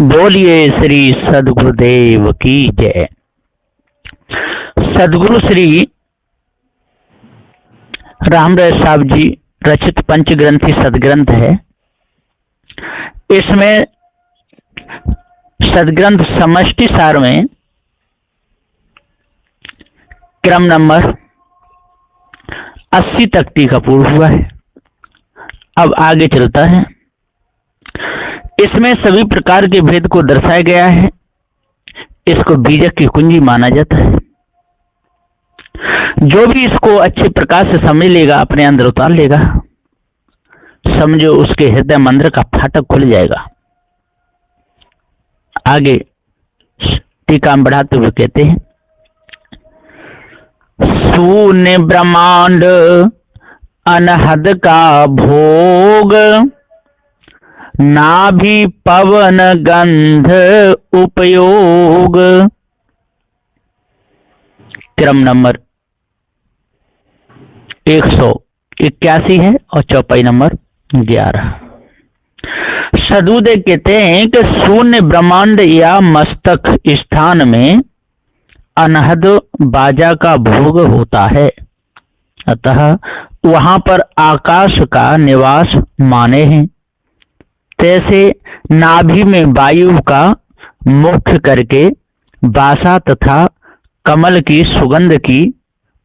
बोलिए श्री सद्गुरुदेव की जय। सद्गुरु श्री रामराय साहब जी रचित पंचग्रंथी सदग्रंथ है। इसमें सदग्रंथ समष्टि सार में क्रम नंबर 80 तक टीका पूर्ण हुआ है। अब आगे चलता है। इसमें सभी प्रकार के भेद को दर्शाया गया है। इसको बीजक की कुंजी माना जाता है। जो भी इसको अच्छे प्रकार से समझ लेगा, अपने अंदर उतार लेगा, समझो उसके हृदय मंदिर का फाटक खुल जाएगा। आगे टीका में बढ़ाते हुए कहते हैं, शून्य ब्रह्मांड अनहद का भोग, नाभि पवन गंध उपयोग। क्रम नंबर 181 है और चौपाई नंबर 11। सदगुरुदेव कहते हैं कि शून्य ब्रह्मांड या मस्तक स्थान में अनहद बाजा का भोग होता है, अतः वहां पर आकाश का निवास माने हैं। तैसे नाभि में वायु का मुक्त करके बासा तथा कमल की सुगंध की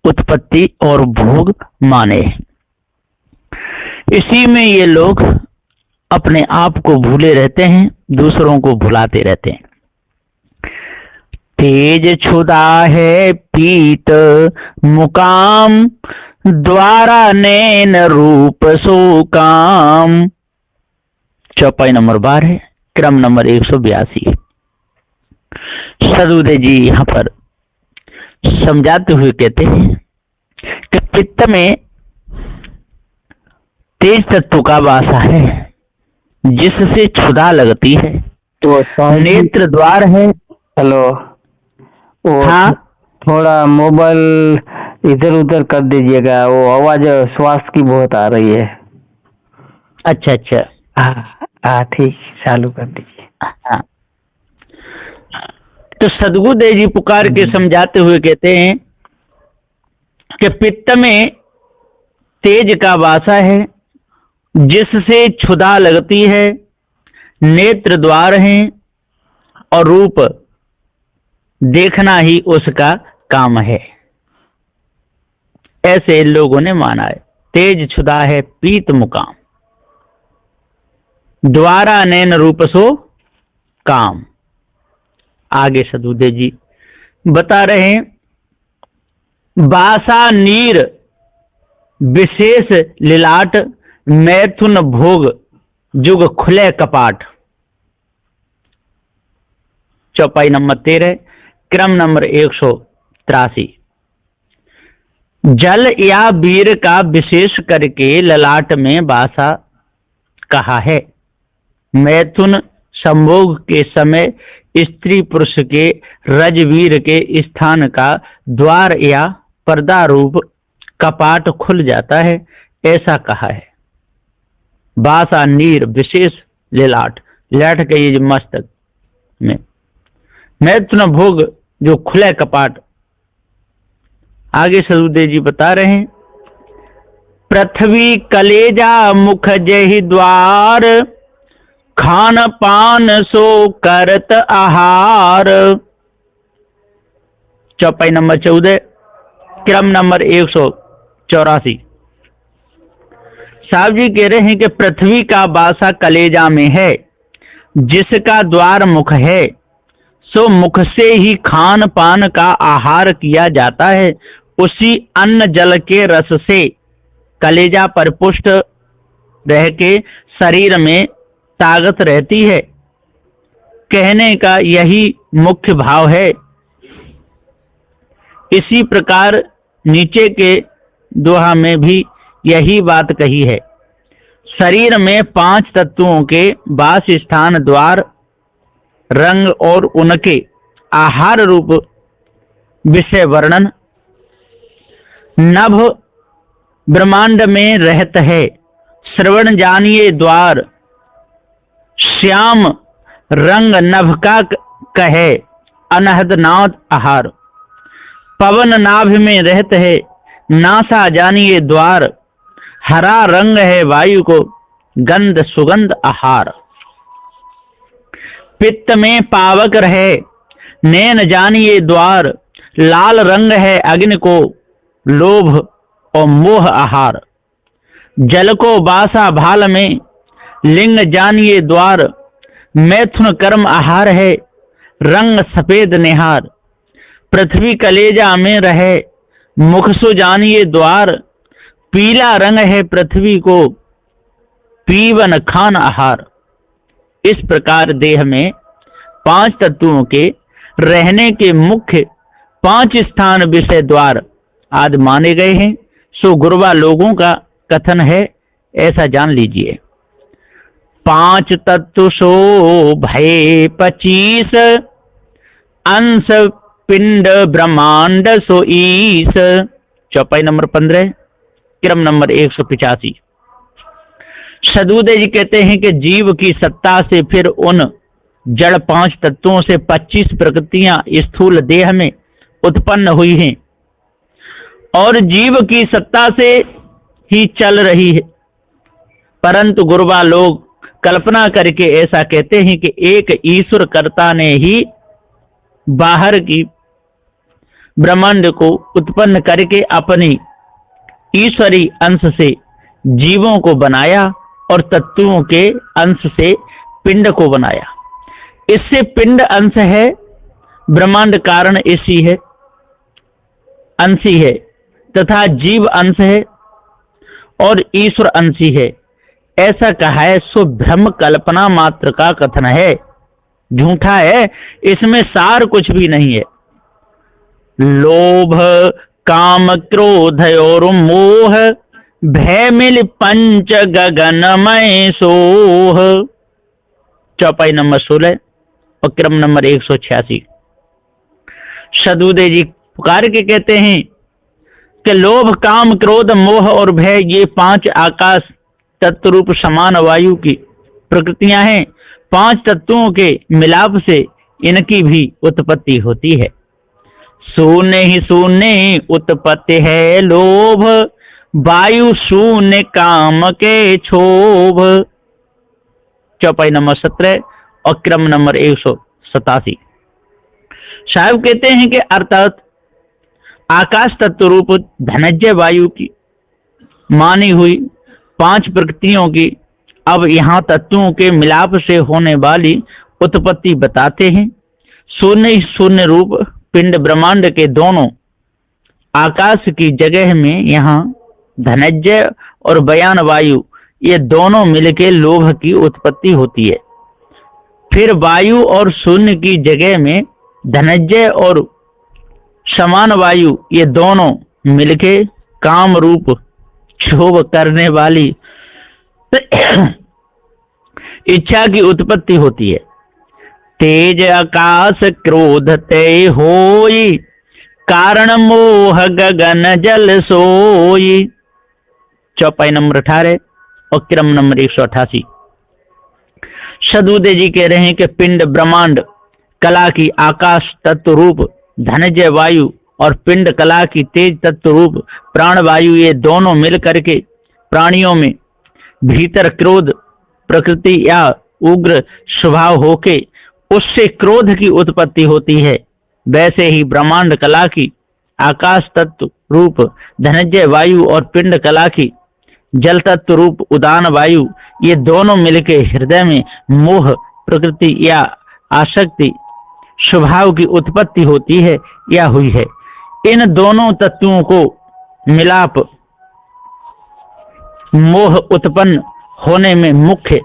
उत्पत्ति और भोग माने। इसी में ये लोग अपने आप को भूले रहते हैं, दूसरों को भुलाते रहते हैं। तेज छुदा है पीत मुकाम, द्वारा नैन रूप सो काम। चौपाई नंबर 12 है, क्रम नंबर 182। सदगुरुदेव जी यहाँ पर समझाते हुए कहते हैं कि पित्त में तेज तत्व का वासा है, जिससे क्षुधा लगती है। तो नेत्र द्वार है। हेलो, हाँ, थोड़ा मोबाइल इधर उधर कर दीजिएगा, वो आवाज श्वास की बहुत आ रही है। अच्छा अच्छा, हाँ ठीक, चालू कर दीजिए। हाँ। तो सदगुरुदेव जी पुकार के समझाते हुए कहते हैं कि पित्त में तेज का वासा है, जिससे क्षुधा लगती है। नेत्र द्वार हैं और रूप देखना ही उसका काम है, ऐसे लोगों ने माना है। तेज क्षुधा है पीत मुकाम, द्वारा नैन रूप सो काम। आगे सदगुरुदेव जी बता रहे हैं, बासा नीर विशेष लिलाट, मैथुन भोग जुग खुले कपाट। चौपाई नंबर 13, क्रम नंबर 183। जल या वीर का विशेष करके ललाट में बासा कहा है। मैथुन संभोग के समय स्त्री पुरुष के रजवीर के स्थान का द्वार या पर्दा रूप कपाट खुल जाता है, ऐसा कहा है। बासा नीर विशेष लिलाट, लैट के ये मस्तक में मैथुन भोग जो खुले कपाट। आगे सदगुरुदेव जी बता रहे हैं, पृथ्वी कलेजा मुख जहि द्वार, खान पान सो करत आहार। चौपाई नंबर 14, क्रम नंबर 184। साहब जी कह रहे हैं कि पृथ्वी का बासा कलेजा में है, जिसका द्वार मुख है, सो मुख से ही खान पान का आहार किया जाता है। उसी अन्न जल के रस से कलेजा परिपुष्ट रह के शरीर में ताकत रहती है। कहने का यही मुख्य भाव है। इसी प्रकार नीचे के दोहा में भी यही बात कही है। शरीर में 5 तत्वों के वास स्थान, द्वार, रंग और उनके आहार रूप विषय वर्णन। नभ ब्रह्मांड में रहत है, श्रवण जानिए द्वार, श्याम रंग नभ का कहे अनहद नाद आहार। पवन नाभि में रहत है नासा जानिए द्वार। हरा रंग है वायु को गंध सुगंध आहार। पित्त में पावक रहे नैन जानिए द्वार। लाल रंग है अग्नि को लोभ और मोह आहार। जल को बासा भाल में लिंग जानिए द्वार। मैथुन कर्म आहार है रंग सफेद निहार। पृथ्वी कलेजा में रहे मुखसु जानिए द्वार। पीला रंग है पृथ्वी को पीवन खान आहार। इस प्रकार देह में 5 तत्वों के रहने के मुख्य 5 स्थान विषय द्वार आदि माने गए हैं। सो गुरबा लोगों का कथन है, ऐसा जान लीजिए। 5 तत्व सो भय 25 अंश पिंड ब्रह्मांड सो ईश। चौपाई नंबर 15 क्रम नंबर 185। सदुदय जी कहते हैं कि जीव की सत्ता से फिर उन जड़ 5 तत्वों से 25 प्रकृतियां स्थूल देह में उत्पन्न हुई हैं और जीव की सत्ता से ही चल रही है। परंतु गुरबा लोग कल्पना करके ऐसा कहते हैं कि एक ईश्वर कर्ता ने ही बाहर की ब्रह्मांड को उत्पन्न करके अपनी ईश्वरी अंश से जीवों को बनाया और तत्वों के अंश से पिंड को बनाया। इससे पिंड अंश है, ब्रह्मांड कारण ऐसी है, अंशी है तथा जीव अंश है और ईश्वर अंशी है। ऐसा कहा है सो भ्रम कल्पना मात्र का कथन है, झूठा है, इसमें सार कुछ भी नहीं है। लोभ काम क्रोध और मोह भय मिल पंच गगनमय सोह। चौपाई नंबर 16 और क्रम नंबर 186। सदुदय जी पुकार के कहते हैं कि लोभ काम क्रोध मोह और भय ये 5 आकाश तत्व रूप समान वायु की प्रकृतियां हैं। 5 तत्वों के मिलाप से इनकी भी उत्पत्ति होती है। शून्य ही शून्य उत्पत्ति है लोभ। वायु शून्य काम के क्षोभ। चौपाई नंबर 17 और क्रम नंबर 187। साहब कहते हैं कि अर्थात आकाश तत्व रूप धनंजय वायु की मानी हुई 5 प्रकृतियों की अब यहाँ तत्वों के मिलाप से होने वाली उत्पत्ति बताते हैं। शून्य शून्य रूप पिंड ब्रह्मांड के दोनों आकाश की जगह में यहाँ धनंजय और बयान वायु ये दोनों मिलकर लोभ की उत्पत्ति होती है। फिर वायु और शून्य की जगह में धनंजय और समान वायु ये दोनों मिलके काम रूप क्षोभ करने वाली इच्छा की उत्पत्ति होती है। तेज आकाश क्रोध तय होई कारण मोह गगन जल सोई। चौपाई नंबर 18 और क्रम नंबर 188। सदुदय जी कह रहे हैं कि पिंड ब्रह्मांड कला की आकाश तत्व रूप धनंजय वायु और पिंड कला की तेज तत्व रूप प्राण वायु ये दोनों मिल करके प्राणियों में भीतर क्रोध प्रकृति या उग्र स्वभाव होके उससे क्रोध की उत्पत्ति होती है। वैसे ही ब्रह्मांड कला की आकाश तत्व रूप धनंजय वायु और पिंड कला की जल तत्व रूप उदान वायु ये दोनों मिलकर हृदय में मोह प्रकृति या आसक्ति स्वभाव की उत्पत्ति होती है या हुई है। इन दोनों तत्वों को मिलाप मोह उत्पन्न होने में मुख्य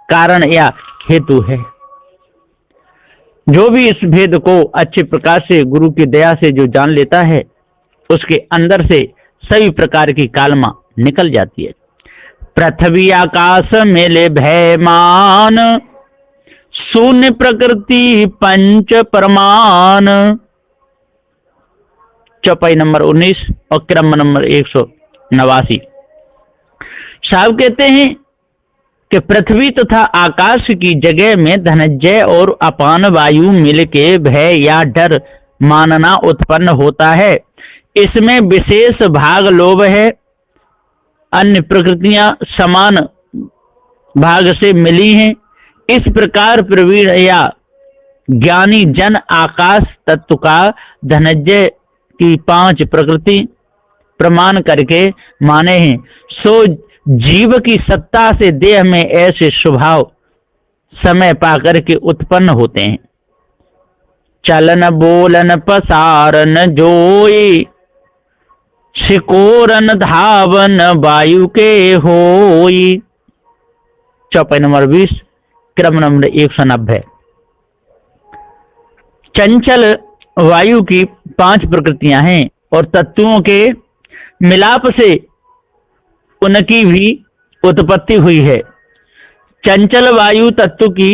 कारण या हेतु है। जो भी इस भेद को अच्छे प्रकार से गुरु की दया से जो जान लेता है उसके अंदर से सभी प्रकार की कालमा निकल जाती है। पृथ्वी आकाश मेले भयमान शून्य प्रकृति पंच परमान। चौपाई नंबर 19 और क्रम नंबर 189। साहब कहते हैं कि पृथ्वी तथा आकाश की जगह में धनंजय और अपान वायु मिलके भय या डर मानना उत्पन्न होता है। इसमें विशेष भाग लोभ है। अन्य प्रकृतियां समान भाग से मिली हैं। इस प्रकार प्रवीण या ज्ञानी जन आकाश तत्व का धनंजय की 5 प्रकृति प्रमाण करके माने हैं। सो जीव की सत्ता से देह में ऐसे स्वभाव समय पाकर के उत्पन्न होते हैं। चलन बोलन पसारन जोई, सिकोरन धावन वायु के होई। चौपाई नंबर 20 क्रम नंबर 190। चंचल वायु की 5 प्रकृतियां हैं और तत्वों के मिलाप से उनकी भी उत्पत्ति हुई है। चंचल वायु तत्व की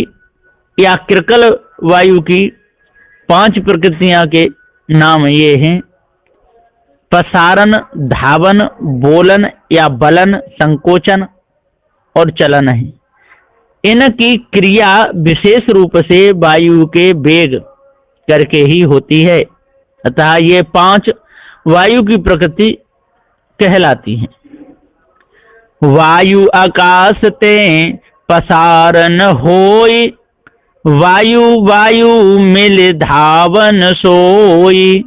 या कृकल वायु की 5 प्रकृतियां के नाम ये हैं। पसारन, धावन, बोलन या बलन, संकोचन और चलन है। इनकी क्रिया विशेष रूप से वायु के वेग करके ही होती है। अतः ये 5 वायु की प्रकृति कहलाती हैं। वायु आकाश ते पसारन होई, वायु वायु मिल धावन सोई।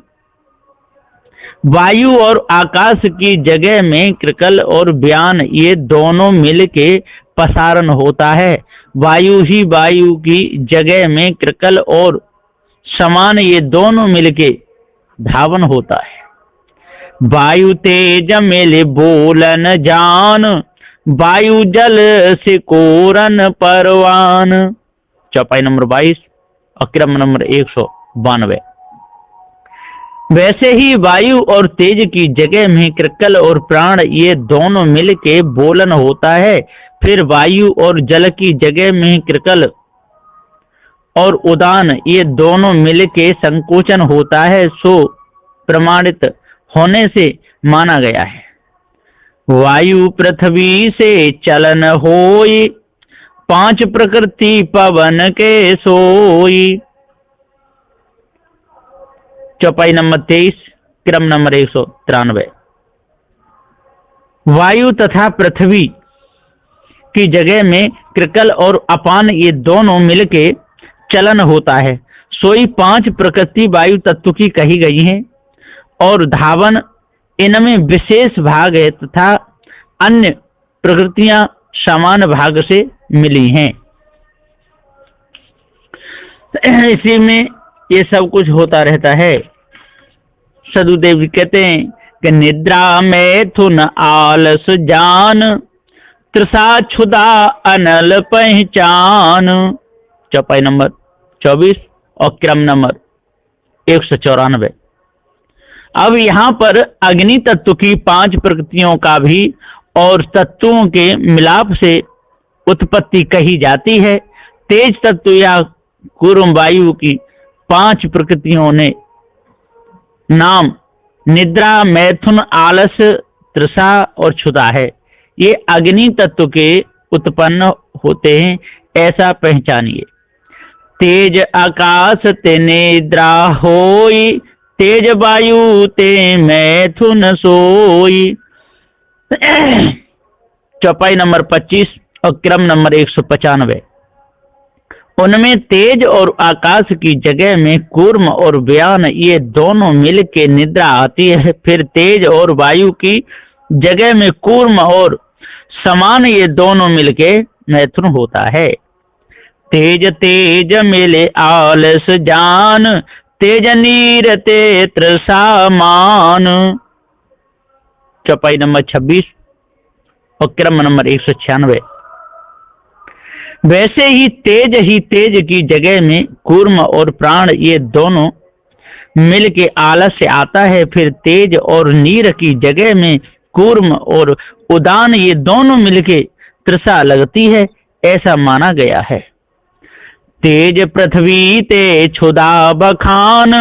वायु और आकाश की जगह में कृकल और व्यान ये दोनों मिल के पसारन होता है। वायु ही वायु की जगह में कृकल और समान ये दोनों मिलके धावन होता है। वायु तेज मिल बोलन जान, वायु जल से कोरन परवान। चौपाई नंबर 22 और क्रम नंबर 192। वैसे ही वायु और तेज की जगह में कृकल और प्राण ये दोनों मिलके बोलन होता है। फिर वायु और जल की जगह में कृकल और उदान ये दोनों मिलके संकोचन होता है। सो प्रमाणित होने से माना गया है। वायु पृथ्वी से चलन होई, 5 प्रकृति पवन के सोई। चौपाई नंबर 23 क्रम नंबर 193। वायु तथा पृथ्वी की जगह में कृकल और अपान ये दोनों मिलके चलन होता है। सोई 5 प्रकृति वायु तत्व की कही गई हैं और धावन इनमें विशेष भाग है तथा अन्य प्रकृतियां समान भाग से मिली हैं। इसी में ये सब कुछ होता रहता है। सदुदेव जी कहते हैं कि निद्रा मैथुन आलस जान, तृषा क्षुधा अनल पहचान। चौपाई नंबर 24 और क्रम नंबर 194। अब यहाँ पर अग्नि तत्व की 5 प्रकृतियों का भी और तत्वों के मिलाप से उत्पत्ति कही जाती है। तेज तत्व या कूर्म वायु की 5 प्रकृतियों ने नाम निद्रा, मैथुन, आलस, तृषा और क्षुधा है। ये अग्नि तत्व के उत्पन्न होते हैं, ऐसा पहचानिए। तेज आकाश ते निद्रा होई, तेज वायु ते मैथुन सोई। चौपाई नंबर 25 और क्रम नंबर 195। उनमें तेज और आकाश की जगह में कूर्म और व्यान ये दोनों मिल के निद्रा आती है। फिर तेज और वायु की जगह में कूर्म और समान ये दोनों मिलके मैथुन होता है। तेज तेज मिले आलस जान, तेज नीर ते तृषा मान। चौपाई नंबर 26 और क्रम नंबर 196। वैसे ही तेज की जगह में कूर्म और प्राण ये दोनों मिल के आलस से आता है। फिर तेज और नीर की जगह में कूर्म और उदान ये दोनों मिलके तृषा लगती है, ऐसा माना गया है। तेज पृथ्वी ते क्षुधा बखान,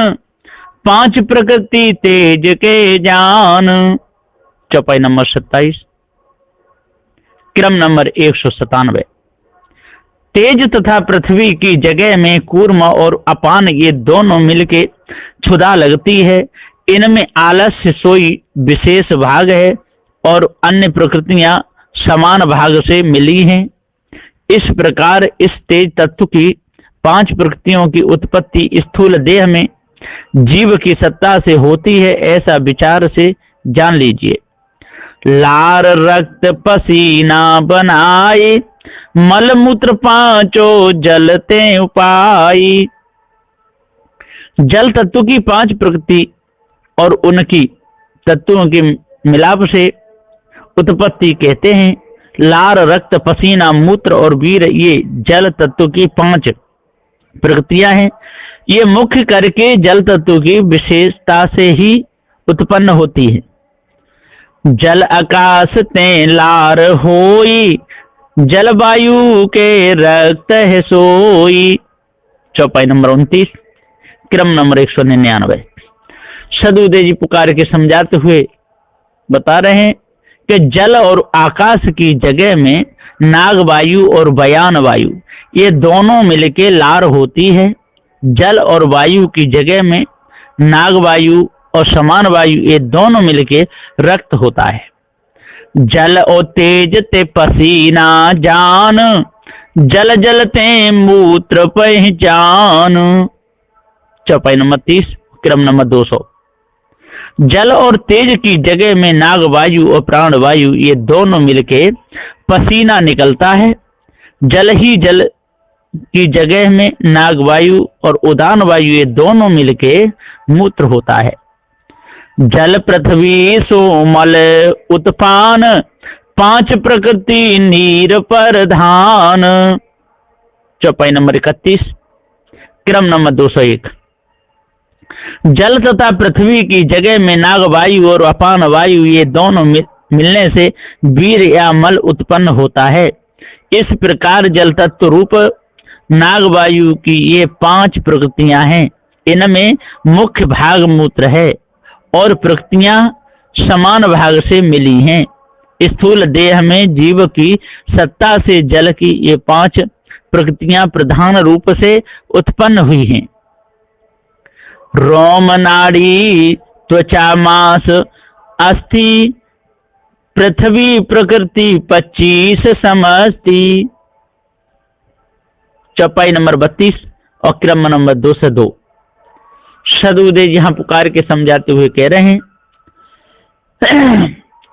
5 प्रकृति तेज के जान। चौपाई नंबर 27 क्रम नंबर 197। तेज तथा पृथ्वी की जगह में कूर्म और अपान ये दोनों मिलके क्षुधा लगती है। इनमें आलस्य सोई विशेष भाग है और अन्य प्रकृतियां समान भाग से मिली हैं। इस प्रकार इस तेज तत्व की 5 प्रकृतियों की उत्पत्ति स्थूल देह में जीव की सत्ता से होती है, ऐसा विचार से जान लीजिए। लार रक्त पसीना बनाई, मल मूत्र पांचों जलते उपाई। जल तत्व की 5 प्रकृति और उनकी तत्वों के मिलाप से उत्पत्ति कहते हैं। लार रक्त पसीना मूत्र और वीर ये जल तत्व की 5 प्रकृतियां हैं। ये मुख्य करके जल तत्व की विशेषता से ही उत्पन्न होती है। जल आकाश ते लार होई, जलवायु के रक्त है सोई। चौपाई नंबर 29, क्रम नंबर 199। सदुदय जी पुकार के समझाते हुए बता रहे हैं कि जल और आकाश की जगह में नाग वायु और बयान वायु ये दोनों मिलके लार होती है। जल और वायु की जगह में नाग वायु और समान वायु ये दोनों मिलके रक्त होता है। जल और तेज ते पसीना जान, जल जल ते मूत्र पहचान। चौपाई नंबर 30, क्रम नंबर 200। जल और तेज की जगह में नाग वायु और प्राण वायु ये दोनों मिलके पसीना निकलता है। जल ही जल की जगह में नाग वायु और उदान वायु ये दोनों मिलके मूत्र होता है। जल पृथ्वी सोमल उत्पान, 5 प्रकृति नीर प्रधान। चौपाई नंबर 31, क्रम नंबर 201। जल तथा पृथ्वी की जगह में नाग वायु और अपान वायु ये दोनों मिलने से वीर या मल उत्पन्न होता है। इस प्रकार जल तत्व रूप नाग वायु की ये 5 प्रकृतियां हैं। इनमें मुख्य भाग मूत्र है और प्रकृतियां समान भाग से मिली हैं। स्थूल देह में जीव की सत्ता से जल की ये 5 प्रकृतियां प्रधान रूप से उत्पन्न हुई हैं। रोम नाड़ी त्वचा मांस अस्थि, पृथ्वी प्रकृति 25 समस्ती। चौपाई नंबर 32 और क्रम नंबर 202। सदुदय यहाँ पुकार के समझाते हुए कह रहे हैं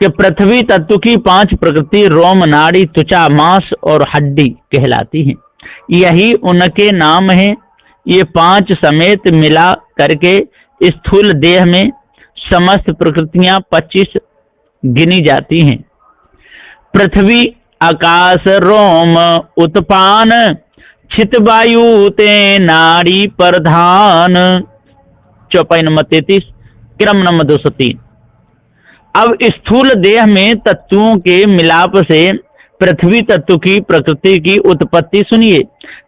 कि पृथ्वी तत्व की 5 प्रकृति रोम नाड़ी त्वचा मांस और हड्डी कहलाती हैं। यही उनके नाम हैं। ये 5 समेत मिला करके स्थूल देह में समस्त प्रकृतियां 25 गिनी जाती हैं। पृथ्वी आकाश रोम उत्पान, छित वायु ते नाड़ी प्रधान। चौपाई नंबर 33, क्रम नंबर 203। अब स्थूल देह में तत्वों के मिलाप से पृथ्वी तत्व की प्रकृति की उत्पत्ति सुनिए।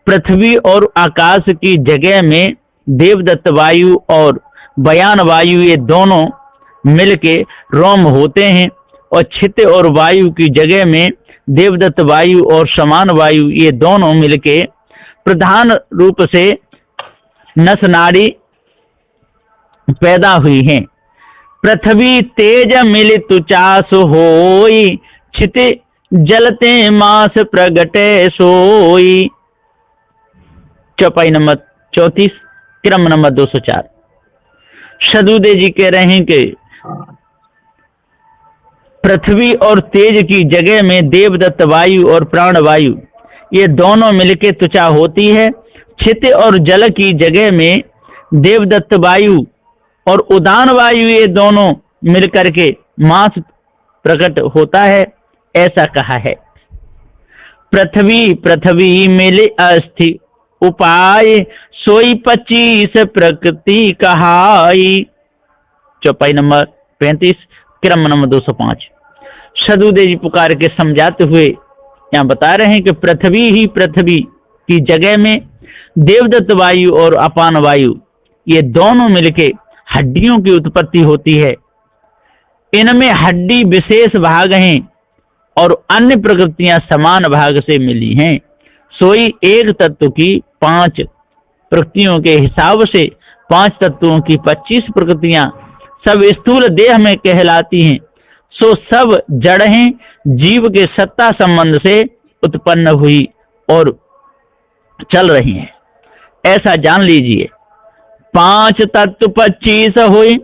पृथ्वी और आकाश की जगह में देवदत्त वायु और बयान वायु ये दोनों मिलके रोम होते हैं और छित और वायु की जगह में देवदत्त वायु और समान वायु ये दोनों मिलके प्रधान रूप से नस नाड़ी पैदा हुई हैं। पृथ्वी तेज मिलित चास होई, छिते जलते मास प्रगटे सोई। चौपाई नंबर 34, क्रम नंबर 204। सदुदय जी कह रहे हैं कि पृथ्वी और तेज की जगह में देवदत्त वायु और प्राण वायु ये दोनों मिलकर त्वचा होती है। छित और जल की जगह में देवदत्त वायु और उदान वायु ये दोनों मिलकर के मांस प्रकट होता है, ऐसा कहा है। पृथ्वी पृथ्वी मिले अस्थि उपाय, सोई 25 प्रकृति कहाई। चौपाई नंबर 35, क्रम नंबर 205। सदुदय जी पुकार के समझाते हुए यहाँ बता रहे हैं कि पृथ्वी ही पृथ्वी की जगह में देवदत्त वायु और अपान वायु ये दोनों मिलके हड्डियों की उत्पत्ति होती है। इनमें हड्डी विशेष भाग हैं और अन्य प्रकृतियां समान भाग से मिली हैं। सोई एक तत्व की 5 प्रकृतियों के हिसाब से 5 तत्वों की 25 प्रकृतियां सब स्थूल देह में कहलाती हैं। सो सब जड़ हैं, जीव के सत्ता संबंध से उत्पन्न हुई और चल रही हैं, ऐसा जान लीजिए। 5 तत्व 25 हुई,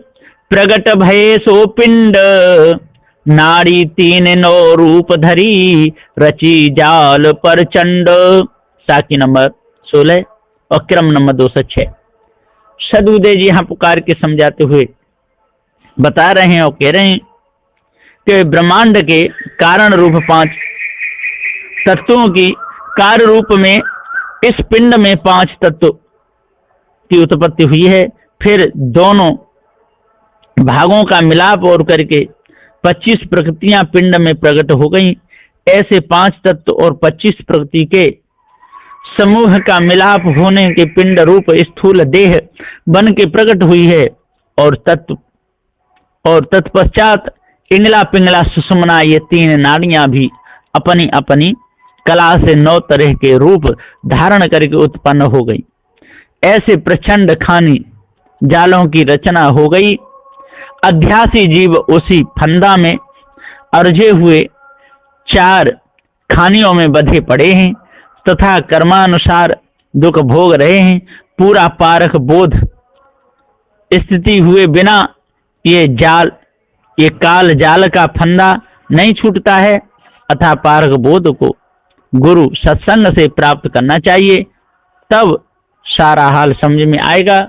प्रगट भये सो पिंड, नाड़ी 3 9 रूप धरी, रची जाल पर चंड। साखी नंबर 16 और क्रम नंबर 206। सदुदय जी यहाँ पुकार के समझाते हुए बता रहे हैं और कह रहे हैं कि ब्रह्मांड के कारण रूप 5 तत्वों की कार्य रूप में इस पिंड में 5 तत्व की उत्पत्ति हुई है। फिर दोनों भागों का मिलाप और करके 25 प्रकृतियां पिंड में प्रकट हो गई। ऐसे 5 तत्व और 25 प्रकृति के समूह का मिलाप होने के पिंड रूप स्थूल देह बन के प्रकट हुई है। और तत्पश्चात इंगला पिंगला सुषुम्ना ये 3 नाड़ियां भी अपनी अपनी कला से 9 तरह के रूप धारण करके उत्पन्न हो गई। ऐसे प्रचंड खानी जालों की रचना हो गई। अध्यासी जीव उसी फंदा में अर्जे हुए 4 खानियों में बंधे पड़े हैं तथा कर्मानुसार दुख भोग रहे हैं। पूरा पारख बोध स्थिति हुए बिना ये काल जाल का फंदा नहीं छूटता है। अतः पारख बोध को गुरु सत्संग से प्राप्त करना चाहिए, तब सारा हाल समझ में आएगा,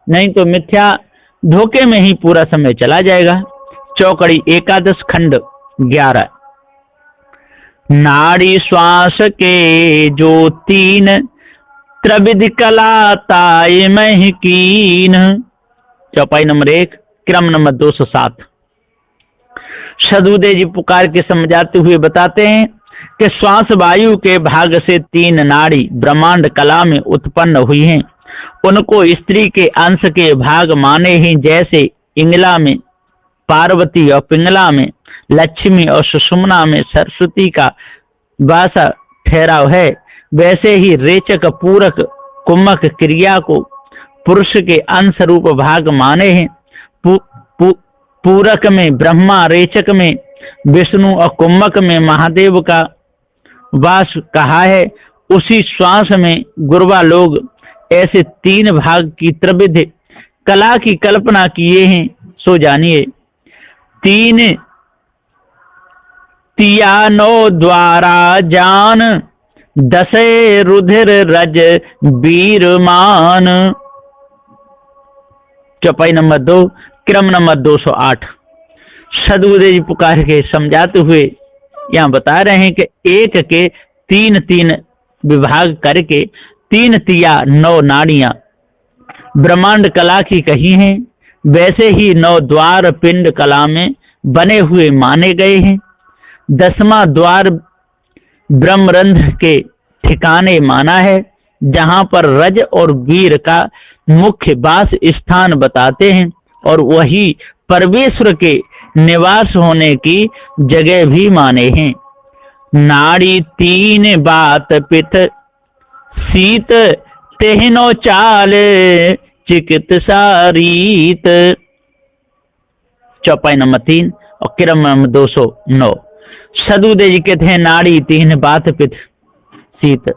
नहीं तो मिथ्या धोखे में ही पूरा समय चला जाएगा। चौकड़ी 11 खंड 11। नाड़ी श्वास के जो 3 त्रिविध कला ताय मह कीन। चौपाई नंबर 1 क्रम नंबर 207। सदुदय जी पुकार के समझाते हुए बताते हैं कि श्वास वायु के भाग से 3 नाड़ी ब्रह्मांड कला में उत्पन्न हुई हैं। उनको स्त्री के अंश के भाग माने हैं। जैसे इंगला में पार्वती और पिंगला में लक्ष्मी और सुषुम्ना में सरस्वती का वासा ठहराव है, वैसे ही रेचक पूरक कुम्मक क्रिया को पुरुष के अंश रूप भाग माने हैं। पूरक में ब्रह्मा, रेचक में विष्णु और कुम्मक में महादेव का वास कहा है। उसी श्वास में गुरबा लोग ऐसे 3 भाग की त्रिविध कला की कल्पना किए हैं। सो जानिए। 3 तिया 9 द्वारा जान, 10 रुधिर रज वीरमान। चौपाई नंबर 2 क्रम नंबर 208। सदुदय जी पुकार के समझाते हुए यहाँ बता रहे हैं कि एक के 3 विभाग करके 3 तिया 9 नाड़ियां ब्रह्मांड कला की कही हैं। वैसे ही 9 द्वार पिंड कला में बने हुए माने गए हैं। 10वां द्वार ब्रह्मरंध्र के ठिकाने माना है, जहां पर रज और वीर का मुख्य वास स्थान बताते हैं और वही परमेश्वर के निवास होने की जगह भी माने हैं। नाड़ी 3 बात पित सीत, तेहनो चाल चिकित्सा रीत। चौपाई नंबर 3 और क्रम नंबर 209। सदुदय जी कहते हैं नाड़ी 3 बात पित सीत,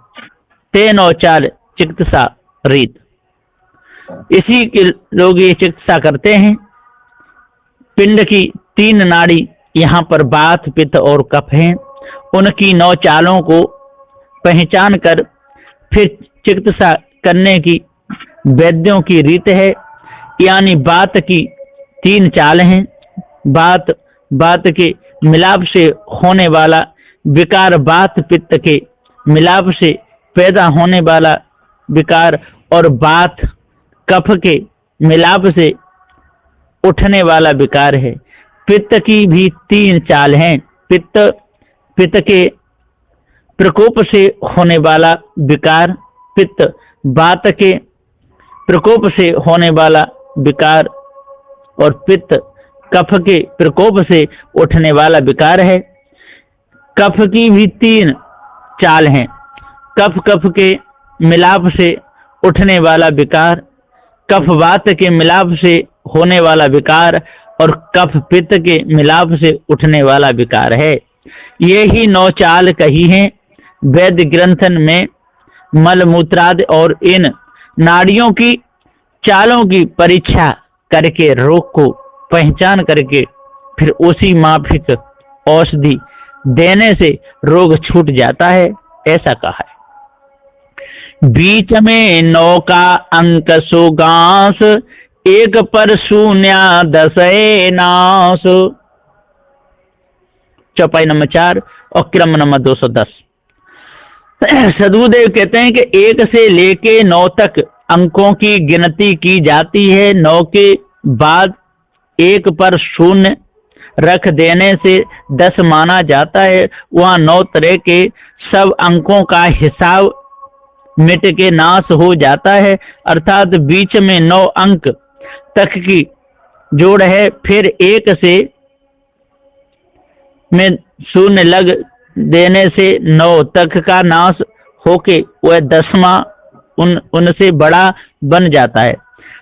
तेहनो चाल चिकित्सा रीत। इसी के लोग ये चिकित्सा करते हैं। पिंड की 3 नाड़ी यहाँ पर बात पित्त और कफ हैं। उनकी 9 चालों को पहचान कर फिर चिकित्सा करने की वैद्यों की रीत है। यानी बात की 3 चाल हैं। बात के मिलाप से होने वाला विकार, बात पित्त के मिलाप से पैदा होने वाला विकार, और बात कफ के मिलाप से उठने वाला विकार है। पित्त की भी 3 चाल हैं। पित्त के प्रकोप से होने वाला विकार पित्त, वात के प्रकोप से होने वाला विकार और पित्त कफ के प्रकोप से उठने वाला विकार है। कफ की भी 3 चाल हैं। कफ कफ के मिलाप से उठने वाला विकार, कफ वात के मिलाप से होने वाला विकार और कफ पित्त के मिलाप से उठने वाला विकार है। ये ही 9 चाल कही हैं वैद्य ग्रंथन में। मल मूत्रादि और इन नाड़ियों की चालों की परीक्षा करके रोग को पहचान करके फिर उसी माफिक औषधि देने से रोग छूट जाता है, ऐसा कहा है। बीच में 9 का अंक सुगांस, एक पर शून्य 10 नाश। चौपाई नंबर 4 और क्रम नंबर 210। सदगुरुदेव कहते हैं कि 1 से लेके 9 तक अंकों की गिनती की जाती है। 9 के बाद 1 पर शून्य रख देने से 10 माना जाता है। वहाँ 9 तरह के सब अंकों का हिसाब मिट के नाश हो जाता है, अर्थात बीच में 9 अंक तक की जोड़ है। फिर 1 से में शून्य लग देने से 9 तक का नाश होके वह 10वां उनसे बड़ा बन जाता है।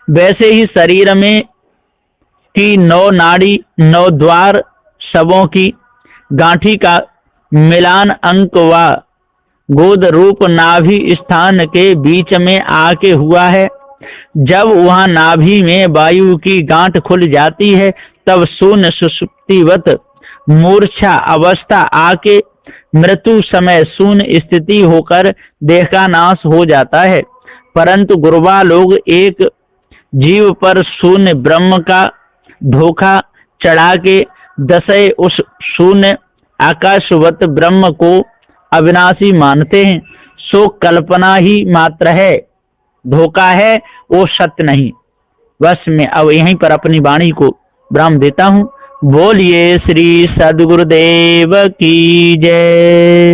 वैसे ही शरीर में की 9 नाड़ी, 9 द्वार, शवों की गांठी का मिलान अंक व गोद रूप नाभि स्थान के बीच में आके हुआ है। जब वहां नाभि में वायु की गांठ खुल जाती है तब शून्य सुषुप्तिवत मूर्छा अवस्था आके मृत्यु समय शून्य स्थिति होकर देह का नाश हो जाता है। परंतु गुरुबा लोग एक जीव पर शून्य ब्रह्म का धोखा चढ़ा के दशे उस शून्य आकाशवत ब्रह्म को अविनाशी मानते हैं। सो कल्पना ही मात्र है, धोखा है, वो सत्य नहीं। बस मैं अब यहीं पर अपनी वाणी को विराम देता हूँ। बोलिए श्री सद्गुरुदेव की जय।